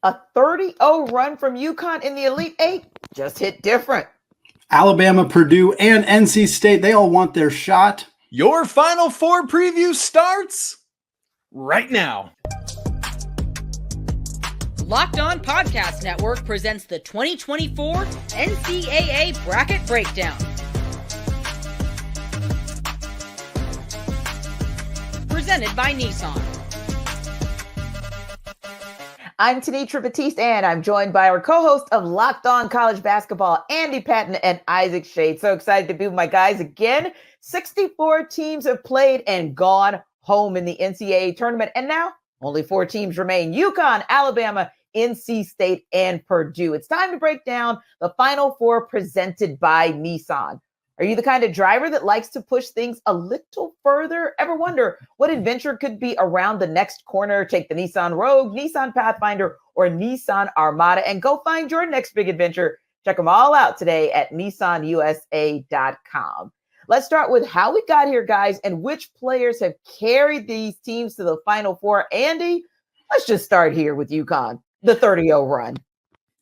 A 30-0 run from UConn in the Elite Eight just hit different. Alabama, Purdue, and NC State, they all want their shot. Your Final Four preview starts right now. Locked On Podcast Network presents the 2024 NCAA Bracket Breakdown. Presented by Nissan. I'm Tenitra Batiste, and I'm joined by our co-host of Locked On College Basketball, Andy Patton and Isaac Shade. So excited to be with my guys again. 64 teams have played and gone home in the NCAA tournament, and now only 4 teams remain: UConn, Alabama, NC State, and Purdue. It's time to break down the Final Four presented by Nissan. Are you the kind of driver that likes to push things a little further? Ever wonder what adventure could be around the next corner? Take the Nissan Rogue, Nissan Pathfinder, or Nissan Armada and go find your next big adventure. Check them all out today at nissanusa.com. Let's start with how we got here, guys, and which players have carried these teams to the Final Four. Andy, let's just start here with UConn, the 30-0 run.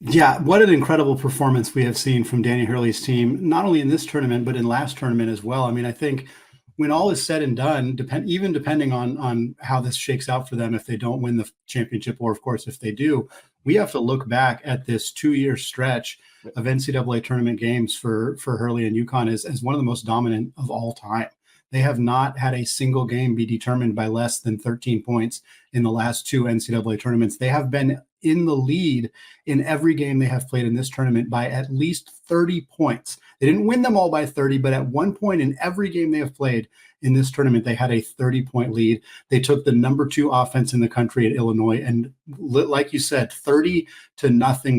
Yeah, what an incredible performance we have seen from Danny Hurley's team, not only in this tournament, but in last tournament as well. I mean, I think when all is said and done, even depending on how this shakes out for them, if they don't win the championship, or of course, if they do, we have to look back at this 2-year stretch of NCAA tournament games for Hurley and UConn as one of the most dominant of all time. They have not had a single game be determined by less than 13 points in the last 2 NCAA tournaments. They have been in the lead in every game they have played in this tournament by at least 30 points. They didn't win them all by 30, but at one point in every game they have played in this tournament, they had a 30-point lead. They took the number 2 offense in the country at Illinois, and like you said, 30-0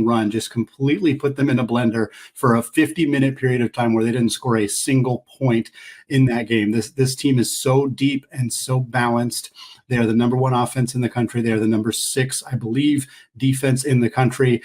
run just completely put them in a blender for a 50-minute period of time where they didn't score a single point in that game. This team is so deep and so balanced. They are the number 1 offense in the country. They are the number 6, I believe, defense in the country.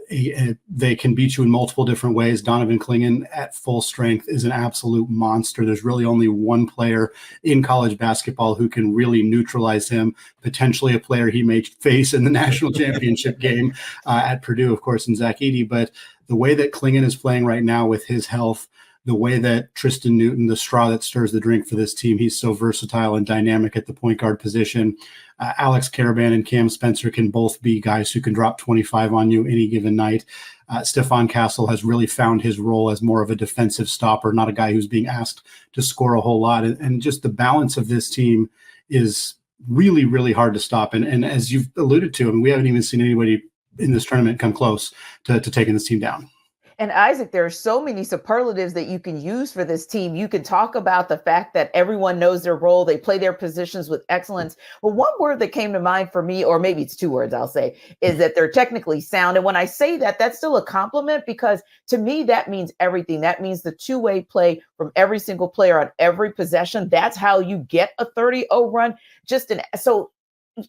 They can beat you in multiple different ways. Donovan Clingan at full strength is an absolute monster. There's really only one player in college basketball who can really neutralize him, potentially a player he may face in the national championship game at Purdue, of course, in Zach Edey. But the way that Clingan is playing right now with his health, the way that Tristan Newton, the straw that stirs the drink for this team, he's so versatile and dynamic at the point guard position. Alex Caravan and Cam Spencer can both be guys who can drop 25 on you any given night. Stephon Castle has really found his role as more of a defensive stopper, not a guy who's being asked to score a whole lot. And just the balance of this team is really, really hard to stop. And as you've alluded to, I mean, we haven't even seen anybody in this tournament come close to taking this team down. And Isaac, there are so many superlatives that you can use for this team. You can talk about the fact that everyone knows their role. They play their positions with excellence. But one word that came to mind for me, or maybe it's 2 words, I'll say, is that they're technically sound. And when I say that, that's still a compliment, because to me, that means everything. That means the two-way play from every single player on every possession. That's how you get a 30-0 run. So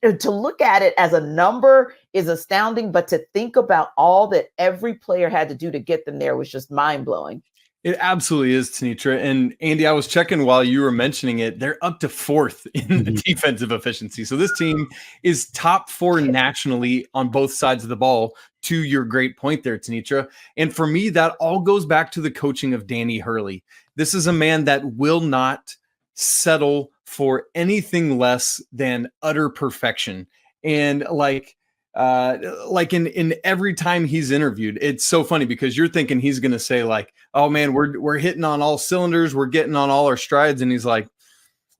to look at it as a number is astounding, but to think about all that every player had to do to get them there was just mind-blowing. It absolutely is, Tenitra. And Andy, I was checking while you were mentioning it. They're up to 4th in the defensive efficiency. So this team is top 4 nationally on both sides of the ball, to your great point there, Tenitra. And for me, that all goes back to the coaching of Danny Hurley. This is a man that will not settle for anything less than utter perfection. And like in every time he's interviewed, it's so funny because you're thinking he's going to say like, oh man, we're hitting on all cylinders. We're getting on all our strides. And he's like,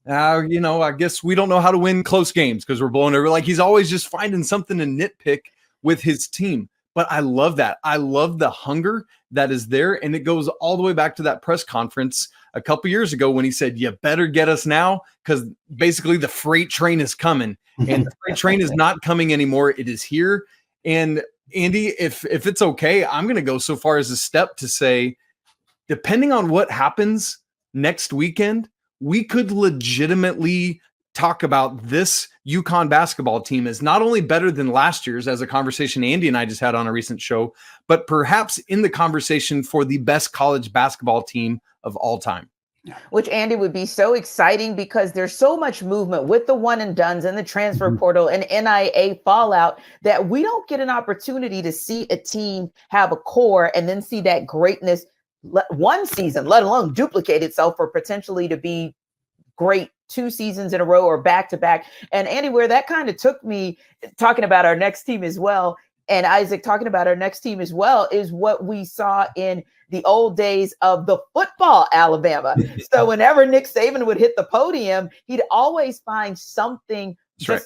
I guess we don't know how to win close games because we're blowing over. Like, he's always just finding something to nitpick with his team. But I love that. I love the hunger that is there. And it goes all the way back to that press conference a couple years ago when he said, you better get us now, because basically the freight train is coming. And the freight train is not coming anymore. It is here. And Andy, if it's okay, I'm going to go so far as a step to say, depending on what happens next weekend, we could legitimately talk about this UConn basketball team as not only better than last year's, as a conversation Andy and I just had on a recent show, but perhaps in the conversation for the best college basketball team of all time. Which, Andy, would be so exciting because there's so much movement with the one and dones and the transfer portal and NIA fallout that we don't get an opportunity to see a team have a core and then see that greatness one season, let alone duplicate itself or potentially to be great 2 seasons in a row or back to back. And Andy, where that kind of took me talking about our next team as well, and Isaac talking about our next team as well, is what we saw in the old days of the football Alabama. So whenever Nick Saban would hit the podium, he'd always find something,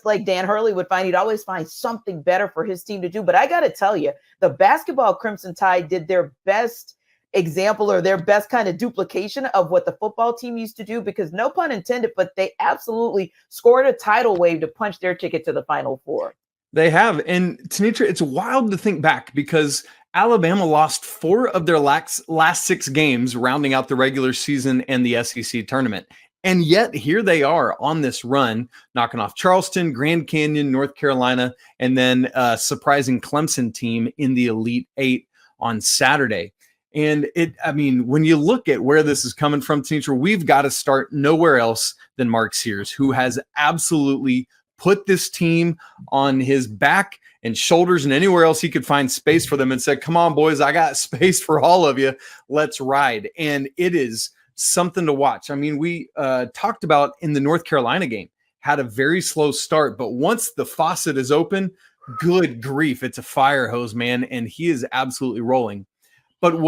like Dan Hurley would find, he'd always find something better for his team to do. But I got to tell you, the basketball Crimson Tide did their best example or their best kind of duplication of what the football team used to do, because no pun intended, but they absolutely scored a tidal wave to punch their ticket to the Final Four. They have. And Tanitra, it's wild to think back because Alabama lost 4 of their last 6 games, rounding out the regular season and the SEC tournament. And yet here they are on this run, knocking off Charleston, Grand Canyon, North Carolina, and then a surprising Clemson team in the Elite 8 on Saturday. And when you look at where this is coming from, Tanitra, we've got to start nowhere else than Mark Sears, who has absolutely put this team on his back and shoulders and anywhere else he could find space for them and said, come on, boys, I got space for all of you. Let's ride. And it is something to watch. I mean, we talked about in the North Carolina game, had a very slow start, but once the faucet is open, good grief, it's a fire hose, man. And he is absolutely rolling. But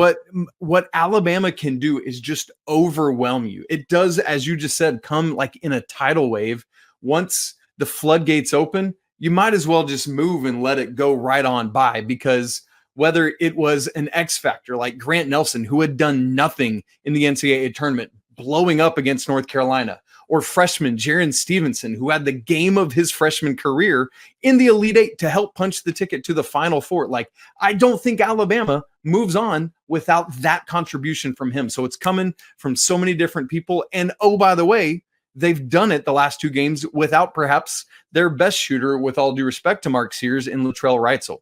what Alabama can do is just overwhelm you. It does, as you just said, come like in a tidal wave. Once the floodgates open, you might as well just move and let it go right on by, because whether it was an X factor like Grant Nelson, who had done nothing in the NCAA tournament, blowing up against North Carolina, or freshman Jaron Stevenson, who had the game of his freshman career in the Elite 8 to help punch the ticket to the Final Four. Like, I don't think Alabama moves on without that contribution from him. So it's coming from so many different people. And oh, by the way, they've done it the last 2 games without perhaps their best shooter, with all due respect to Mark Sears, and Latrell Reitzel.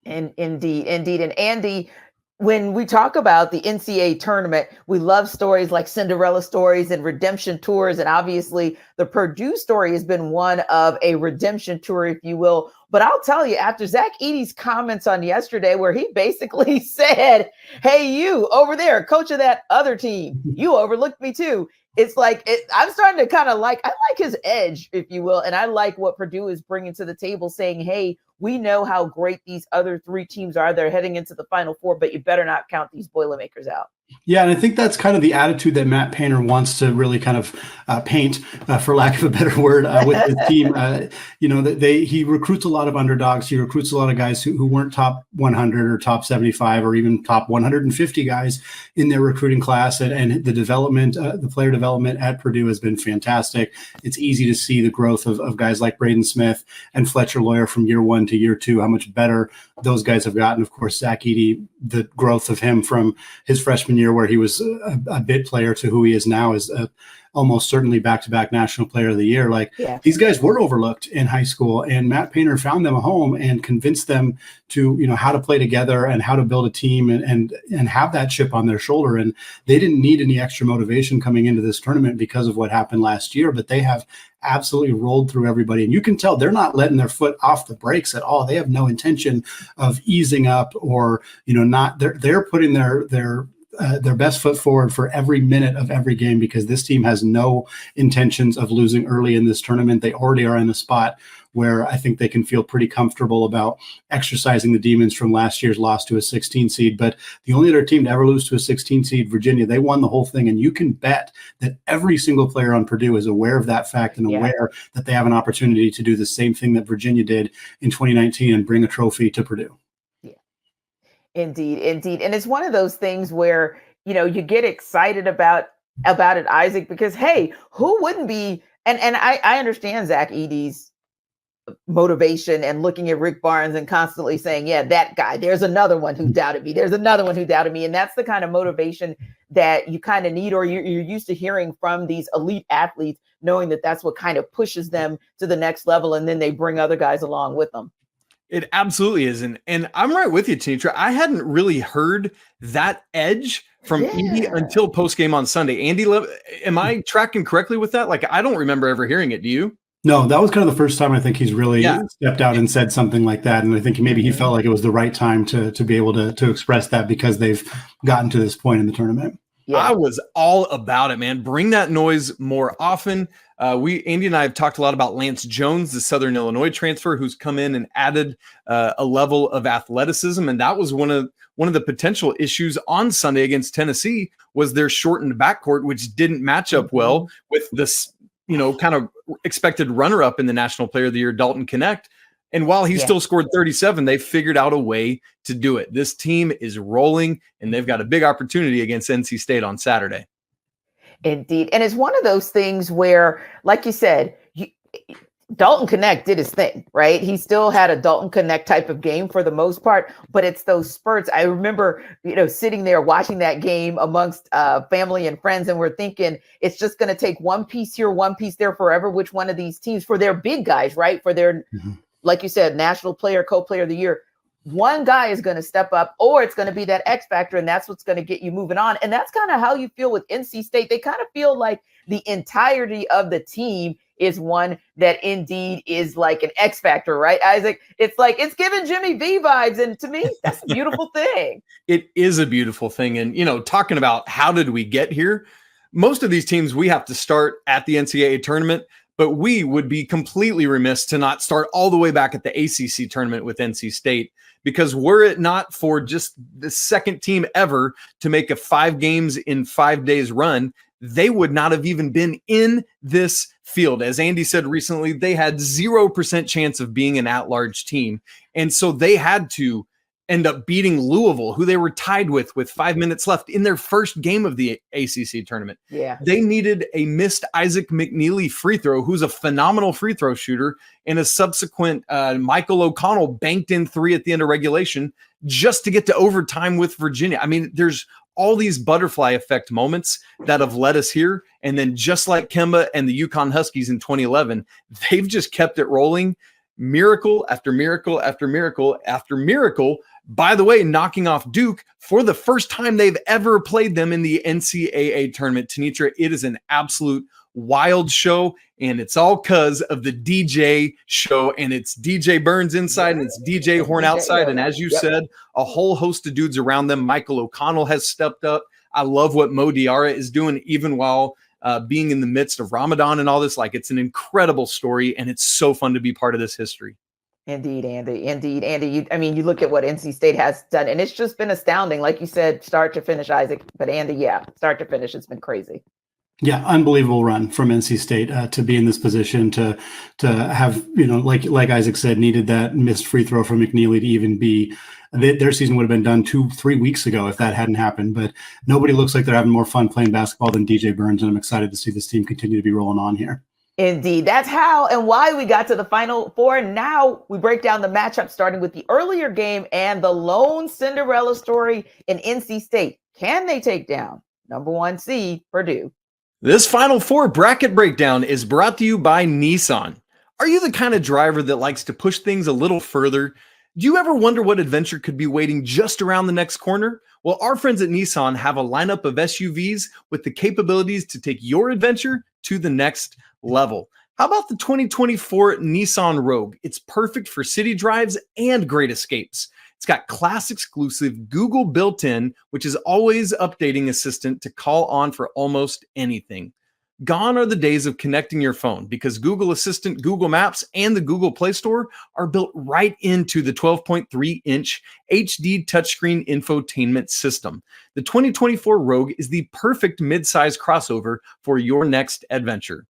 And indeed. And Andy, when we talk about the NCAA tournament, we love stories like Cinderella stories and redemption tours. And obviously the Purdue story has been one of a redemption tour, if you will. But I'll tell you, after Zach Edey's comments on yesterday, where he basically said, hey, you over there, coach of that other team, you overlooked me too. It's like, I'm starting to kind of I like his edge, if you will. And I like what Purdue is bringing to the table, saying, hey, we know how great these other 3 teams are. They're heading into the Final Four, but you better not count these Boilermakers out. Yeah, and I think that's kind of the attitude that Matt Painter wants to really kind of paint, for lack of a better word, with his team. He recruits a lot of underdogs. He recruits a lot of guys who weren't top 100 or top 75 or even top 150 guys in their recruiting class. And the development, the player development at Purdue has been fantastic. It's easy to see the growth of guys like Braden Smith and Fletcher Lawyer from year 1 to year 2, how much better those guys have gotten. Of course, Zach Edey, the growth of him from his freshman year, where he was a bit player, to who he is now as almost certainly back-to-back National Player of the Year. These guys were overlooked in high school, and Matt Painter found them a home and convinced them to, how to play together and how to build a team and have that chip on their shoulder. And they didn't need any extra motivation coming into this tournament because of what happened last year, but they have absolutely rolled through everybody. And you can tell they're not letting their foot off the brakes at all. They have no intention of easing up or, they're putting their best foot forward for every minute of every game, because this team has no intentions of losing early in this tournament. They already are in a spot where I think they can feel pretty comfortable about exercising the demons from last year's loss to a 16 seed. But the only other team to ever lose to a 16 seed, Virginia, they won the whole thing. And you can bet that every single player on Purdue is aware of that fact and aware that they have an opportunity to do the same thing that Virginia did in 2019 and bring a trophy to Purdue. Indeed. And it's one of those things where, you get excited about it, Isaac, because, hey, who wouldn't be? And I understand Zach Edey's motivation and looking at Rick Barnes and constantly saying, yeah, that guy, there's another one who doubted me. There's another one who doubted me. And that's the kind of motivation that you kind of need, or you're used to hearing from these elite athletes, knowing that that's what kind of pushes them to the next level. And then they bring other guys along with them. It absolutely is. And I'm right with you, Tanitra. I hadn't really heard that edge from Andy until post-game on Sunday. Andy, am I tracking correctly with that? Like, I don't remember ever hearing it. Do you? No, that was kind of the first time I think he's really stepped out and said something like that. And I think maybe he felt like it was the right time to be able to express that because they've gotten to this point in the tournament. Yeah. I was all about it, man. Bring that noise more often. Andy and I have talked a lot about Lance Jones, the Southern Illinois transfer, who's come in and added a level of athleticism, and that was one of the potential issues on Sunday against Tennessee was their shortened backcourt, which didn't match up well with this, kind of expected runner-up in the National Player of the Year, Dalton Knecht. And while he still scored 37, they figured out a way to do it. This team is rolling, and they've got a big opportunity against NC State on Saturday. Indeed. And it's one of those things where, like you said, Dalton Knecht did his thing, right? He still had a Dalton Knecht type of game for the most part, but it's those spurts. I remember, sitting there watching that game amongst family and friends, and we're thinking it's just going to take one piece here, one piece there forever. Which one of these teams for their big guys, right? For their, like you said, national player, co-player of the year, one guy is going to step up, or it's going to be that X factor, and that's what's going to get you moving on. And that's kind of how you feel with NC State. They kind of feel like the entirety of the team is one that indeed is like an X factor, right, Isaac? It's like it's giving Jimmy V vibes, and to me, that's a beautiful thing. It is a beautiful thing. And, talking about how did we get here, most of these teams, we have to start at the NCAA tournament, but we would be completely remiss to not start all the way back at the ACC tournament with NC State, because were it not for just the second team ever to make a 5 games in 5 days run, they would not have even been in this field. As Andy said recently, they had 0% chance of being an at-large team. And so they had to end up beating Louisville, who they were tied with 5 minutes left in their first game of the ACC tournament. Yeah. They needed a missed Isaac McNeely free throw, who's a phenomenal free throw shooter, and a subsequent Michael O'Connell banked in 3 at the end of regulation just to get to overtime with Virginia. I mean, there's all these butterfly effect moments that have led us here. And then just like Kemba and the UConn Huskies in 2011, they've just kept it rolling. Miracle after miracle after miracle after miracle. By the way, knocking off Duke for the first time they've ever played them in the NCAA tournament. Tanitra, it is an absolute wild show, and it's all because of the DJ show, and it's DJ Burns inside and it's DJ Horn outside. And as you said, a whole host of dudes around them. Michael O'Connell has stepped up. I love what Mo Diarra is doing, even while being in the midst of Ramadan and all this. Like, it's an incredible story, and it's so fun to be part of this history. Indeed, Andy. Indeed, Andy. You look at what NC State has done, and it's just been astounding. Like you said, start to finish, Isaac. But Andy, start to finish, it's been crazy. Yeah, unbelievable run from NC State to be in this position to have, like Isaac said, needed that missed free throw from McNeely to even be. Their season would have been done 2-3 weeks ago if that hadn't happened. But nobody looks like they're having more fun playing basketball than DJ Burns, and I'm excited to see this team continue to be rolling on here. Indeed. That's how and why we got to the Final Four. Now we break down the matchup, starting with the earlier game and the lone Cinderella story in NC State. Can they take down number 1 seed Purdue? This Final Four bracket breakdown is brought to you by Nissan. Are you the kind of driver that likes to push things a little further? Do you ever wonder what adventure could be waiting just around the next corner? Well, our friends at Nissan have a lineup of SUVs with the capabilities to take your adventure to the next level. How about the 2024 Nissan Rogue? It's perfect for city drives and great escapes. It's got class exclusive Google built-in, which is always updating assistant to call on for almost anything. Gone are the days of connecting your phone, because Google Assistant, Google Maps, and the Google Play Store are built right into the 12.3-inch HD touchscreen infotainment system. The 2024 Rogue is the perfect mid-size crossover for your next adventure.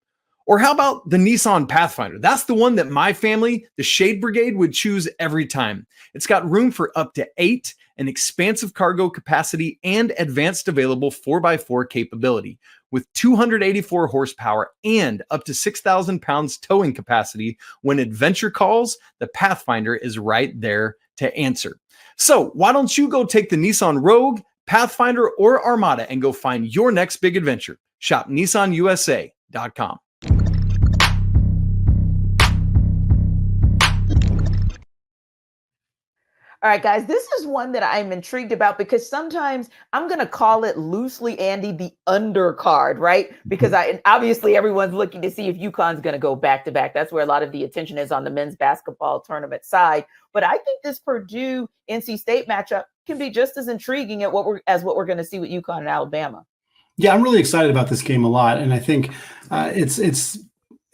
Or how about the Nissan Pathfinder? That's the one that my family, the Shade Brigade, would choose every time. It's got room for up to 8, an expansive cargo capacity, and advanced available 4x4 capability. With 284 horsepower and up to 6,000 pounds towing capacity, when adventure calls, the Pathfinder is right there to answer. So why don't you go take the Nissan Rogue, Pathfinder, or Armada and go find your next big adventure? Shop nissanusa.com. All right, guys, this is one that I'm intrigued about because sometimes I'm going to call it loosely, Andy, the undercard, right? Because obviously everyone's looking to see if UConn's going to go back to back. That's where a lot of the attention is on the men's basketball tournament side. But I think this Purdue NC State matchup can be just as intriguing as what we're going to see with UConn and Alabama. Yeah, I'm really excited about this game a lot, and I think it's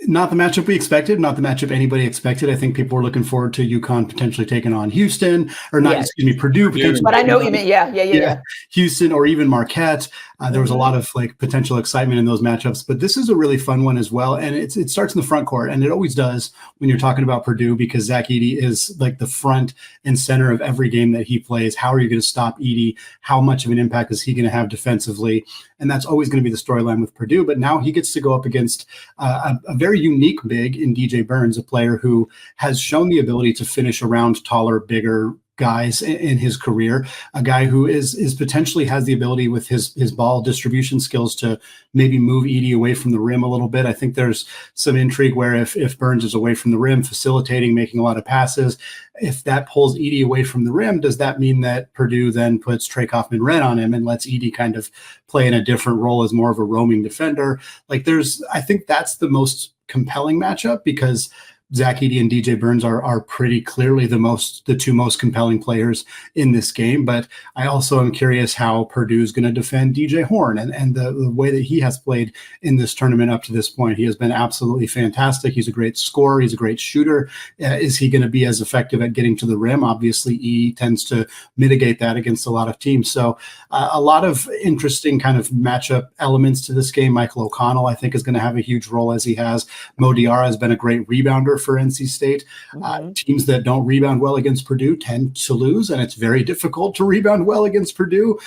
not the matchup we expected, not the matchup anybody expected. I think people were looking forward to UConn potentially taking on Houston, or not, excuse me, Purdue potentially. But I know what you mean. Yeah. Houston or even Marquette. There was a lot of potential excitement in those matchups, but this is a really fun one as well. And it starts in the front court, and it always does when you're talking about Purdue, because Zach Edey is like the front and center of every game that he plays. How are you going to stop Edey? How much of an impact is he going to have defensively? And that's always going to be the storyline with Purdue. But now he gets to go up against a very unique big in DJ Burns, a player who has shown the ability to finish around taller, bigger guys in his career, a guy who is potentially has the ability with his ball distribution skills to maybe move Edey away from the rim a little bit. I think there's some intrigue where if Burns is away from the rim, facilitating, making a lot of passes, if that pulls Edey away from the rim, does that mean that Purdue then puts Trey Kaufman-Renn on him and lets Edey kind of play in a different role as more of a roaming defender? I think that's the most compelling matchup, because Zach Edey and DJ Burns are pretty clearly the two most compelling players in this game. But I also am curious how Purdue is going to defend DJ Horn and the way that he has played in this tournament up to this point. He has been absolutely fantastic. He's a great scorer. He's a great shooter. Is he going to be as effective at getting to the rim? Obviously, Edey tends to mitigate that against a lot of teams. So a lot of interesting kind of matchup elements to this game. Michael O'Connell, I think, is going to have a huge role, as he has. Mo Diarra has been a great rebounder for NC State. Teams that don't rebound well against Purdue tend to lose, and it's very difficult to rebound well against Purdue.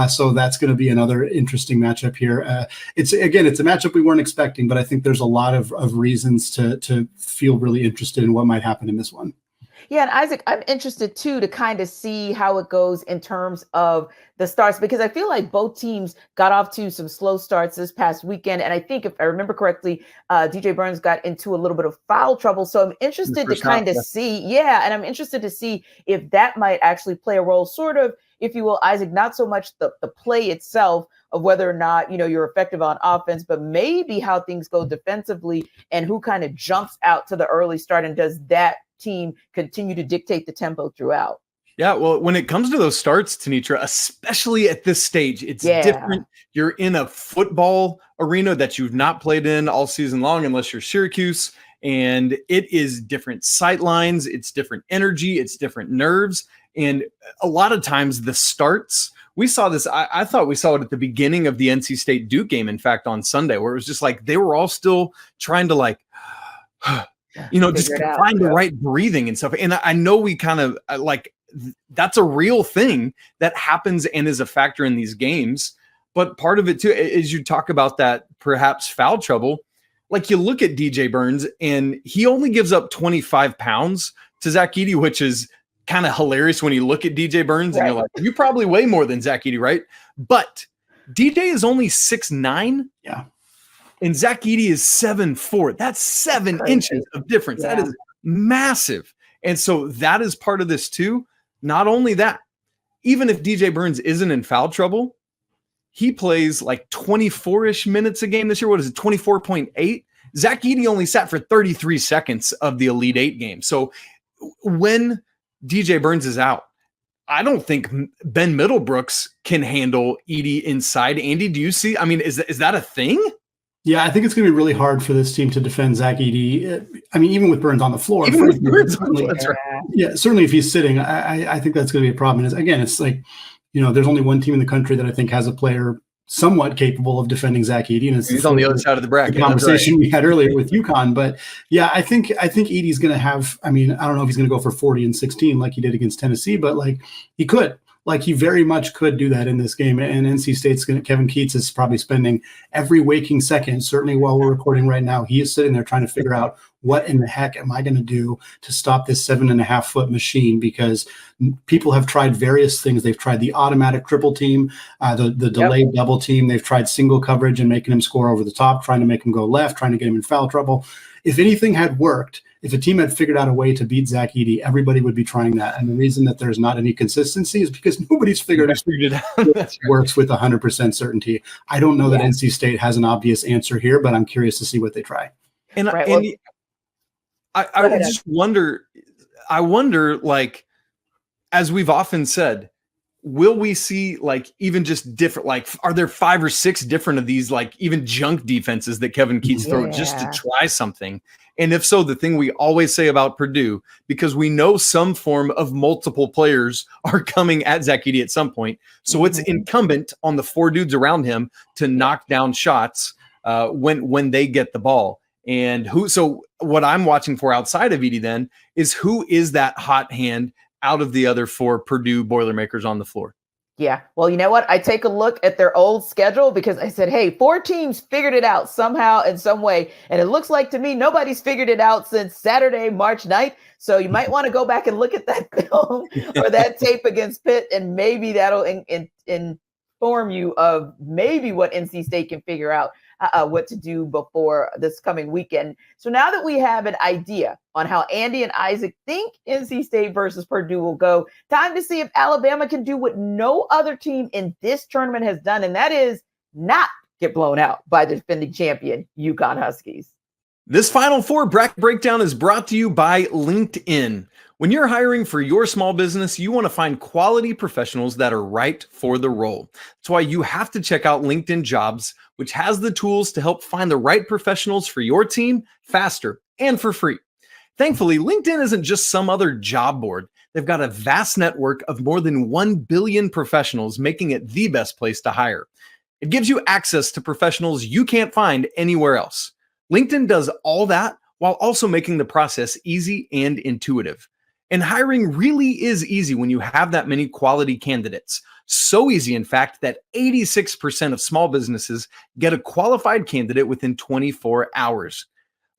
So that's going to be another interesting matchup here. It's a matchup we weren't expecting, but I think there's a lot of reasons to feel really interested in what might happen in this one. Yeah, and Isaac, I'm interested too to kind of see how it goes in terms of the starts, because I feel like both teams got off to some slow starts this past weekend. And I think, if I remember correctly, DJ Burns got into a little bit of foul trouble. So I'm interested to kind of see, and I'm interested to see if that might actually play a role, sort of, if you will, Isaac, not so much the play itself of whether or not, you're effective on offense, but maybe how things go defensively and who kind of jumps out to the early start, and does that team continue to dictate the tempo throughout? Yeah, well, when it comes to those starts, Tenitra, especially at this stage, it's different. You're in a football arena that you've not played in all season long, unless you're Syracuse, and it is different sight lines, it's different energy, it's different nerves, and a lot of times the starts, we saw this, I thought we saw it at the beginning of the NC State Duke game, in fact, on Sunday, where it was just like they were all still trying to just find the right breathing and stuff. And I know we kind of that's a real thing that happens and is a factor in these games. But part of it too is you talk about that perhaps foul trouble. Like, you look at DJ Burns and he only gives up 25 pounds to Zach Edey, which is kind of hilarious when you look at DJ Burns and you're like, you probably weigh more than Zach Edey, right? But DJ is only 6'9". Yeah. And Zach Edey is 7'4". That's 7 inches of difference. Yeah. That is massive. And so that is part of this too. Not only that, even if DJ Burns isn't in foul trouble, he plays like 24-ish minutes a game this year. What is it, 24.8? Zach Edey only sat for 33 seconds of the Elite Eight game. So when DJ Burns is out, I don't think Ben Middlebrooks can handle Edey inside. Andy, do you see? I mean, is that a thing? Yeah, I think it's going to be really hard for this team to defend Zach Edey. I mean, even with Burns on the floor. Even with Burns on the floor, that's right. Yeah, certainly if he's sitting, I think that's going to be a problem. And again, it's like, there's only one team in the country that I think has a player somewhat capable of defending Zach Edey, and he's on the other side of the bracket. The conversation we had earlier with UConn, but yeah, I think Edey's going to have. I mean, I don't know if he's going to go for 40 and 16 like he did against Tennessee, but he could. He very much could do that in this game. And NC State's Kevin Keats is probably spending every waking second, certainly while we're recording right now, he is sitting there trying to figure out, what in the heck am I going to do to stop this 7.5-foot machine? Because people have tried various things. They've tried the automatic triple team, the delayed double team. They've tried single coverage and making him score over the top, trying to make him go left, trying to get him in foul trouble. if anything had worked, if a team had figured out a way to beat Zach Edey, everybody would be trying that. And the reason that there's not any consistency is because nobody's figured out it works with 100% certainty. I don't know that NC State has an obvious answer here, but I'm curious to see what they try. And I just wonder, like, as we've often said, will we see like even just different, like, are there 5 or 6 different of these, like even junk defenses that Kevin Keats throw just to try something? And if so, the thing we always say about Purdue, because we know some form of multiple players are coming at Zach Edey at some point. So it's incumbent on the 4 dudes around him to knock down shots when they get the ball. And so what I'm watching for outside of Edey then is who is that hot hand out of the other 4 Purdue Boilermakers on the floor. Yeah. Well, you know what? I take a look at their old schedule because I said, hey, 4 teams figured it out somehow in some way. And it looks like to me, nobody's figured it out since Saturday, March 9th. So you might want to go back and look at that film or that tape against Pitt. And maybe that'll inform you of maybe what NC State can figure out what to do before this coming weekend. So now that we have an idea on how Andy and Isaac think NC State versus Purdue will go, time to see if Alabama can do what no other team in this tournament has done, and that is not get blown out by the defending champion, UConn Huskies. This Final Four bracket breakdown is brought to you by LinkedIn. When you're hiring for your small business, you want to find quality professionals that are right for the role. That's why you have to check out LinkedIn Jobs, which has the tools to help find the right professionals for your team faster and for free. Thankfully, LinkedIn isn't just some other job board. They've got a vast network of more than 1 billion professionals, making it the best place to hire. It gives you access to professionals you can't find anywhere else. LinkedIn does all that while also making the process easy and intuitive. And hiring really is easy when you have that many quality candidates. So easy, in fact, that 86% of small businesses get a qualified candidate within 24 hours.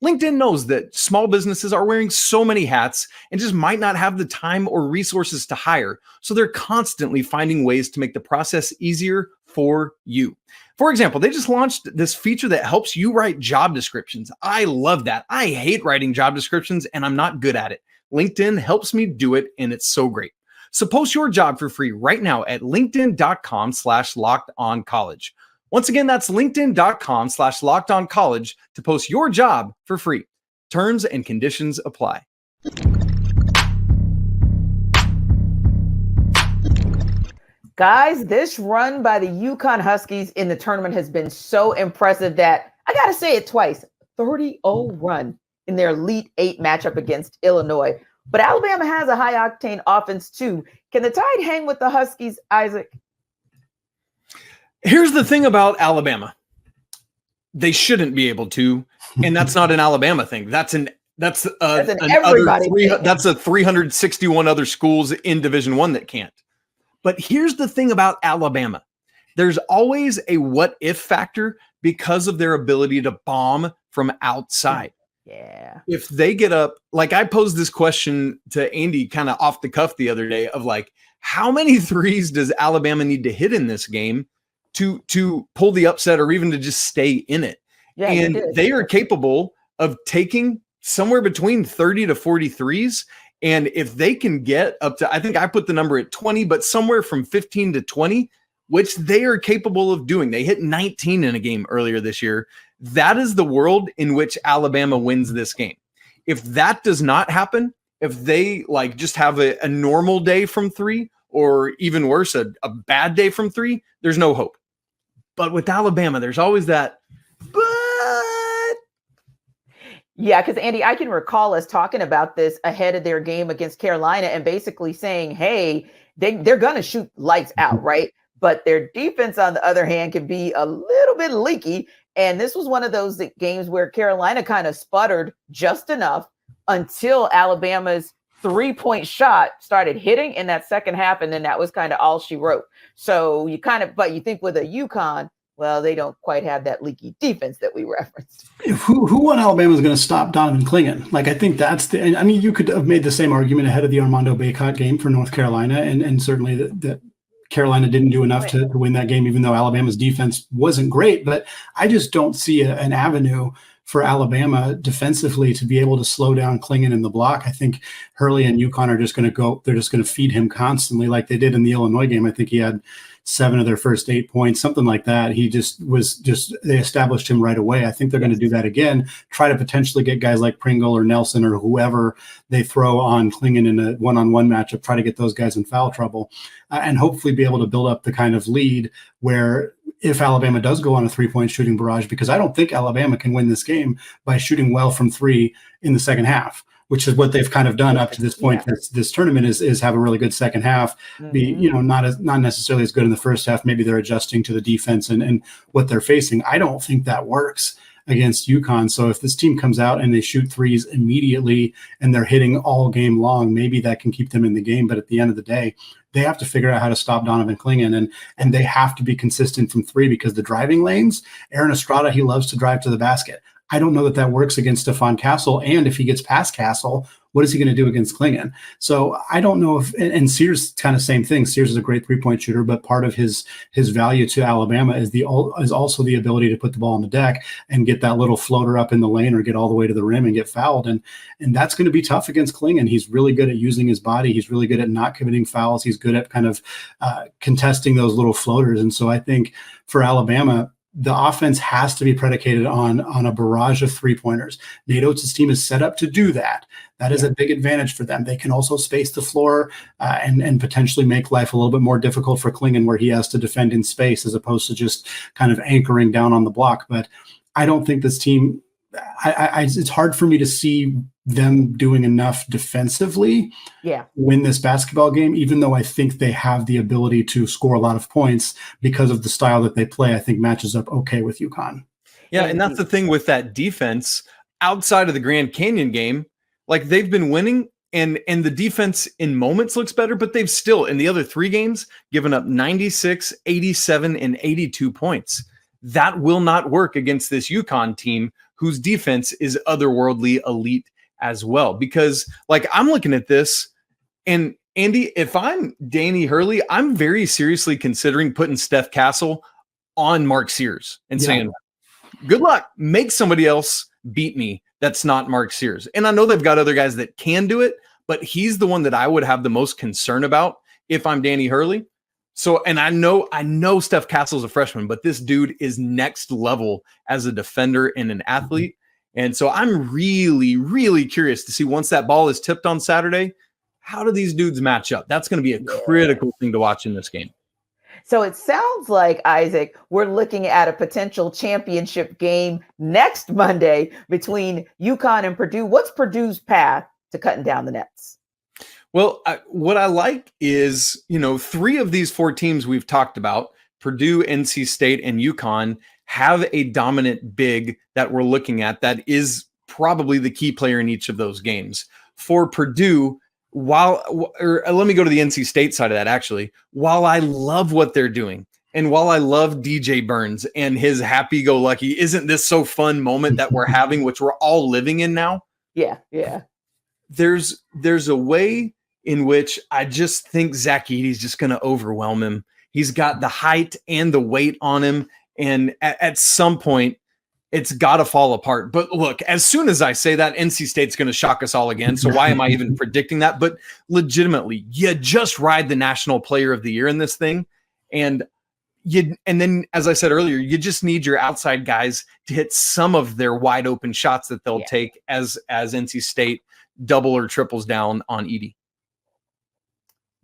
LinkedIn knows that small businesses are wearing so many hats and just might not have the time or resources to hire. So they're constantly finding ways to make the process easier for you. For example, they just launched this feature that helps you write job descriptions. I love that. I hate writing job descriptions and I'm not good at it. LinkedIn helps me do it, and it's so great. So post your job for free right now at linkedin.com/lockedoncollege. Once again, that's linkedin.com/lockedoncollege to post your job for free. Terms and conditions apply. Guys, this run by the UConn Huskies in the tournament has been so impressive that I got to say it twice, 30-0 run in their Elite 8 matchup against Illinois. But Alabama has a high-octane offense, too. Can the Tide hang with the Huskies, Isaac? Here's the thing about Alabama. They shouldn't be able to, and that's not an Alabama thing. That's a 361 other schools in Division I that can't. But here's the thing about Alabama. There's always a what-if factor because of their ability to bomb from outside. Yeah. If they get up, like I posed this question to Andy kind of off the cuff the other day of like, how many threes does Alabama need to hit in this game to pull the upset or even to just stay in it? Yeah, and they are capable of taking somewhere between 30 to 40 threes. And if they can get up to, I think I put the number at 20, but somewhere from 15 to 20, which they are capable of doing. They hit 19 in a game earlier this year. That is the world in which Alabama wins this game. If that does not happen, if they like just have a normal day from 3, or even worse, a bad day from 3, there's no hope. But with Alabama, there's always that, but. Yeah, because Andy, I can recall us talking about this ahead of their game against Carolina and basically saying, hey, they're going to shoot lights out, right? But their defense, on the other hand, can be a little bit leaky. And this was one of those games where Carolina kind of sputtered just enough until Alabama's 3-point shot started hitting in that second half. And then that was kind of all she wrote. So but you think with a UConn, well, they don't quite have that leaky defense that we referenced. Who on Alabama is going to stop Donovan Clingan? Like, I think you could have made the same argument ahead of the Armando Bacot game for North Carolina. And certainly that Carolina didn't do enough to win that game, even though Alabama's defense wasn't great. But I just don't see an avenue for Alabama defensively to be able to slow down Klingon in the block. I think Hurley and UConn are just going to go, they're just going to feed him constantly like they did in the Illinois game. I think he had 7 of their first 8 points, something like that. He they established him right away. I think they're going to do that again, try to potentially get guys like Pringle or Nelson or whoever they throw on Klingon in a one-on-one matchup, try to get those guys in foul trouble, and hopefully be able to build up the kind of lead where if Alabama does go on a 3-point shooting barrage, because I don't think Alabama can win this game by shooting well from 3 in the second half, which is what they've kind of done up to this point. Yeah. This tournament is have a really good second half, be not necessarily as good in the first half. Maybe they're adjusting to the defense and what they're facing. I don't think that works against UConn. So if this team comes out and they shoot threes immediately and they're hitting all game long, maybe that can keep them in the game. But at the end of the day, they have to figure out how to stop Donovan Klingon, and they have to be consistent from 3 because the driving lanes, Aaron Estrada, he loves to drive to the basket. I don't know that works against Stephon Castle. And if he gets past Castle, what is he going to do against Klingon? So I don't know if, and Sears kind of same thing. Sears is a great 3-point shooter, but part of his value to Alabama is also the ability to put the ball on the deck and get that little floater up in the lane or get all the way to the rim and get fouled. And that's going to be tough against Klingon. He's really good at using his body. He's really good at not committing fouls. He's good at kind of contesting those little floaters. And so I think for Alabama, the offense has to be predicated on a barrage of 3-pointers. Nate Oates' team is set up to do that. That is a big advantage for them. They can also space the floor and potentially make life a little bit more difficult for Klingon, where he has to defend in space as opposed to just kind of anchoring down on the block. But I don't think this team, it's hard for me to see them doing enough defensively win this basketball game, even though I think they have the ability to score a lot of points because of the style that they play. I think matches up okay with UConn. Yeah, and that's the thing with that defense outside of the Grand Canyon game. Like, they've been winning and the defense in moments looks better, but they've still in the other 3 games given up 96, 87, and 82 points. That will not work against this UConn team whose defense is otherworldly elite as well. Because, like, I'm looking at this, and Andy, if I'm Danny Hurley, I'm very seriously considering putting Steph Castle on Mark Sears and saying, good luck, make somebody else beat me that's not Mark Sears. And I know they've got other guys that can do it, but he's the one that I would have the most concern about if I'm Danny Hurley. So, and I know Steph Castle's a freshman, but this dude is next level as a defender and an athlete. And so I'm really, really curious to see, once that ball is tipped on Saturday, how do these dudes match up? That's going to be a critical thing to watch in this game. So it sounds like, Isaac, we're looking at a potential championship game next Monday between UConn and Purdue. What's Purdue's path to cutting down the nets? Well, what I like is, 3 of these 4 teams we've talked about, Purdue, NC State, and UConn, have a dominant big that we're looking at that is probably the key player in each of those games. For Purdue, let me go to the NC State side of that, actually. While I love what they're doing, and while I love DJ Burns and his happy-go-lucky, isn't this so fun moment that we're having, which we're all living in now? Yeah. There's a way in which I just think Zach Edey's just going to overwhelm him. He's got the height and the weight on him. And at some point, it's got to fall apart. But look, as soon as I say that, NC State's going to shock us all again. So why am I even predicting that? But legitimately, you just ride the National Player of the Year in this thing. And then, as I said earlier, you just need your outside guys to hit some of their wide open shots that they'll take as NC State double or triples down on Edey.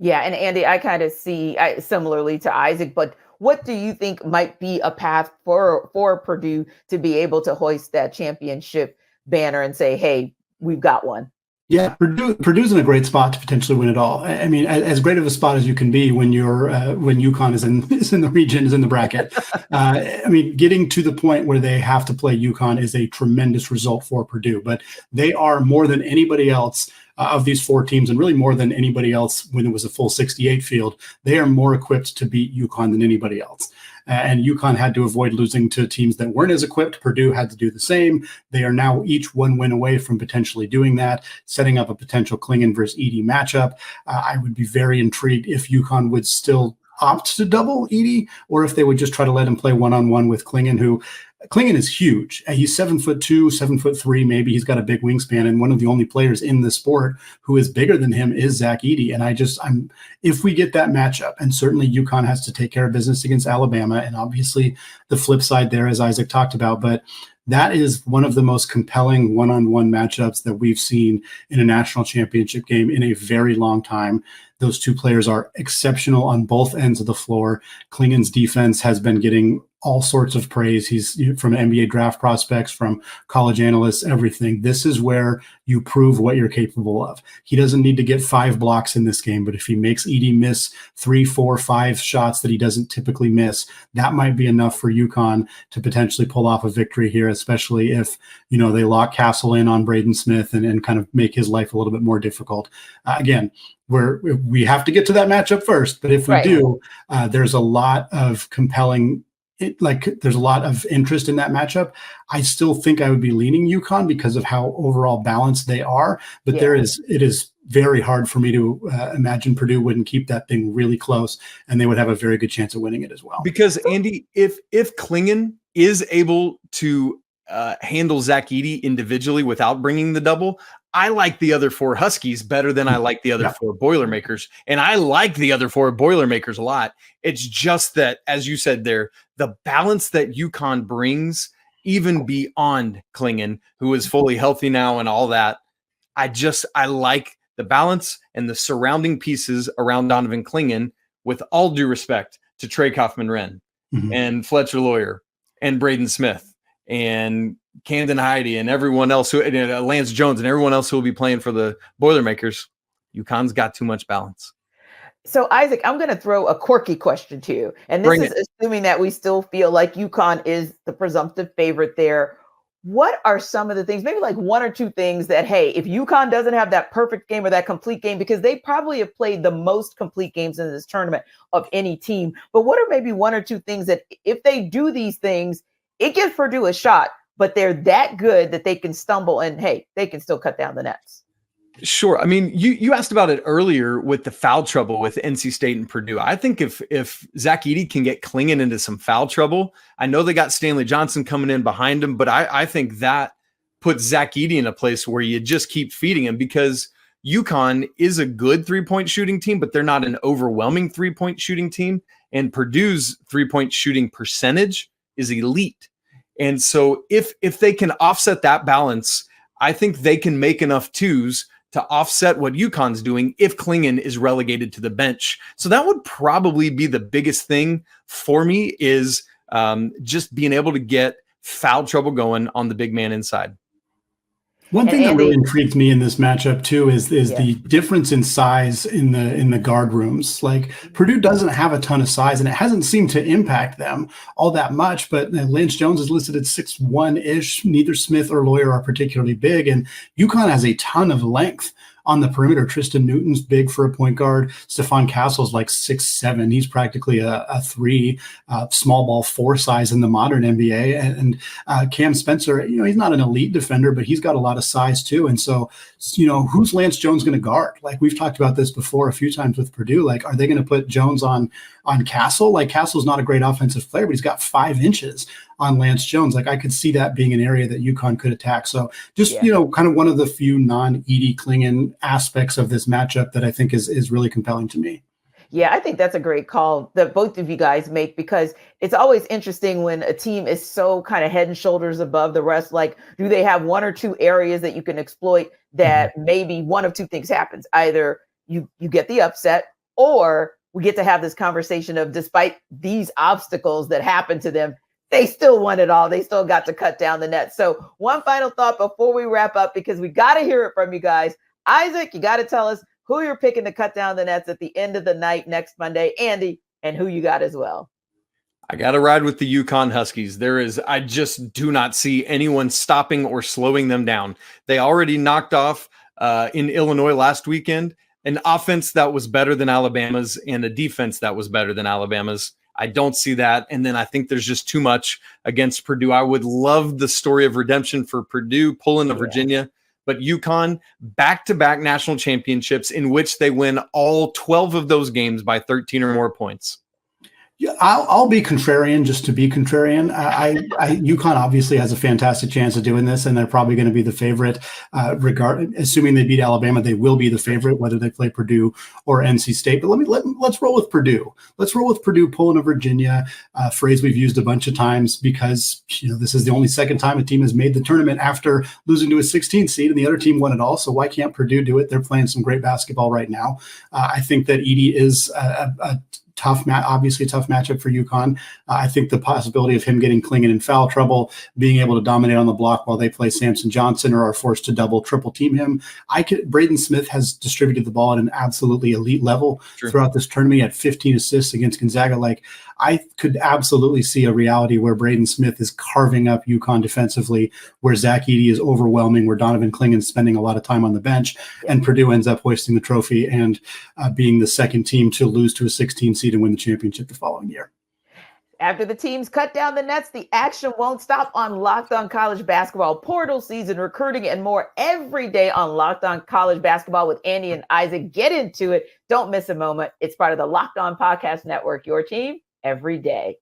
Yeah, and Andy, I kind of see similarly to Isaac, but what do you think might be a path for Purdue to be able to hoist that championship banner and say, hey, we've got one? Yeah, Purdue's in a great spot to potentially win it all. I mean, as great of a spot as you can be when when UConn is in the region, is in the bracket. I mean, getting to the point where they have to play UConn is a tremendous result for Purdue. But they are, more than anybody else of these 4 teams, and really more than anybody else when it was a full 68 field, they are more equipped to beat UConn than anybody else. And UConn had to avoid losing to teams that weren't as equipped. Purdue had to do the same. They are now each 1 win away from potentially doing that, setting up a potential Klingon versus Edey matchup. I would be very intrigued if UConn would still opt to double Edey, or if they would just try to let him play one-on-one with Klingon, who Klingon is huge. He's 7'2", 7'3", maybe. He's got a big wingspan, and one of the only players in the sport who is bigger than him is Zach Edey. And if we get that matchup, and certainly UConn has to take care of business against Alabama, and obviously the flip side there, as Isaac talked about, but that is one of the most compelling one-on-one matchups that we've seen in a national championship game in a very long time. Those two players are exceptional on both ends of the floor. Klingon's defense has been getting all sorts of praise. He's from NBA draft prospects, from college analysts, everything. This is where you prove what you're capable of. He doesn't need to get 5 blocks in this game, but if he makes Edey miss 3, 4, 5 shots that he doesn't typically miss, that might be enough for UConn to potentially pull off a victory here, especially if, they lock Castle in on Braden Smith and kind of make his life a little bit more difficult. Again, we have to get to that matchup first, but if we do, there's a lot of compelling there's a lot of interest in that matchup. I still think I would be leaning UConn because of how overall balanced they are, but it is very hard for me to imagine Purdue wouldn't keep that thing really close, and they would have a very good chance of winning it as well. Because Andy, if Klingon is able to handle Zach Edey individually without bringing the double, I like the other 4 Huskies better than I like the other 4 Boilermakers. And I like the other 4 Boilermakers a lot. It's just that, as you said there, the balance that UConn brings, even beyond Klingon, who is fully healthy now and all that, I like the balance and the surrounding pieces around Donovan Klingon, with all due respect to Trey Kaufman-Renn and Fletcher Lawyer and Braden Smith and Camden Heide and everyone else Lance Jones and everyone else who will be playing for the Boilermakers. UConn's got too much balance. So Isaac, I'm going to throw a quirky question to you. And this is assuming that we still feel like UConn is the presumptive favorite there. What are some of the things, maybe like 1 or 2 things that, hey, if UConn doesn't have that perfect game or that complete game, because they probably have played the most complete games in this tournament of any team, but what are maybe 1 or 2 things that if they do these things, it gives Purdue a shot, but they're that good that they can stumble and, hey, they can still cut down the nets? Sure. I mean, you asked about it earlier with the foul trouble with NC State and Purdue. I think if Zach Edey can get Klingon into some foul trouble, I know they got Stanley Johnson coming in behind him, but I think that puts Zach Edey in a place where you just keep feeding him, because UConn is a good 3-point shooting team, but they're not an overwhelming 3-point shooting team. And Purdue's 3-point shooting percentage is elite. And so if they can offset that balance, I think they can make enough twos to offset what UConn's doing if Klingon is relegated to the bench. So that would probably be the biggest thing for me, is just being able to get foul trouble going on the big man inside. One thing that really intrigued me in this matchup too is the difference in size in the guard rooms. Like, Purdue doesn't have a ton of size, and it hasn't seemed to impact them all that much. But Lance Jones is listed at 6'1"-ish. Neither Smith or Lawyer are particularly big, and UConn has a ton of length on the perimeter. Tristan Newton's big for a point guard. Stephon Castle's like 6'7". He's practically a 3, small ball 4 size in the modern NBA. And Cam Spencer, he's not an elite defender, but he's got a lot of size too. And so, who's Lance Jones going to guard? Like, we've talked about this before a few times with Purdue. Like, are they going to put Jones on Castle? Like, Castle's not a great offensive player, but he's got 5 inches on Lance Jones. Like, I could see that being an area that UConn could attack. So just, kind of one of the few non-Edey Klingon aspects of this matchup that I think is really compelling to me. Yeah, I think that's a great call that both of you guys make, because it's always interesting when a team is so kind of head and shoulders above the rest. Like, do they have 1 or 2 areas that you can exploit that maybe one of 2 things happens? Either you get the upset, or we get to have this conversation of, despite these obstacles that happen to them, they still won it all. They still got to cut down the net. So one final thought before we wrap up, because we got to hear it from you guys. Isaac, you got to tell us who you're picking to cut down the nets at the end of the night next Monday. Andy, and who you got as well. I got to ride with the UConn Huskies. I just do not see anyone stopping or slowing them down. They already knocked off in Illinois last weekend an offense that was better than Alabama's and a defense that was better than Alabama's. I don't see that. And then I think there's just too much against Purdue. I would love the story of redemption for Purdue pulling to Virginia, but UConn, back-to-back national championships in which they win all 12 of those games by 13 or more points. Yeah, I'll be contrarian just to be contrarian. UConn obviously has a fantastic chance of doing this, and they're probably going to be the favorite. Assuming they beat Alabama, they will be the favorite, whether they play Purdue or NC State. But let's roll with Purdue. Let's roll with Purdue pulling to Virginia. Phrase we've used a bunch of times because this is the only second time a team has made the tournament after losing to a 16th seed, and the other team won it all. So why can't Purdue do it? They're playing some great basketball right now. I think that Edey is a obviously a tough matchup for UConn. I think the possibility of him getting Klingon in foul trouble, being able to dominate on the block while they play Samson Johnson or are forced to double, triple team him. Braden Smith has distributed the ball at an absolutely elite level throughout this tournament. He had 15 assists against Gonzaga. I could absolutely see a reality where Braden Smith is carving up UConn defensively, where Zach Edey is overwhelming, where Donovan Klingon's spending a lot of time on the bench, and Purdue ends up hoisting the trophy and being the second team to lose to a 16 seed and win the championship the following year. After the teams cut down the nets, the action won't stop on Locked On College Basketball. Portal season, recruiting, and more every day on Locked On College Basketball with Andy and Isaac. Get into it. Don't miss a moment. It's part of the Locked On Podcast Network, your team every day.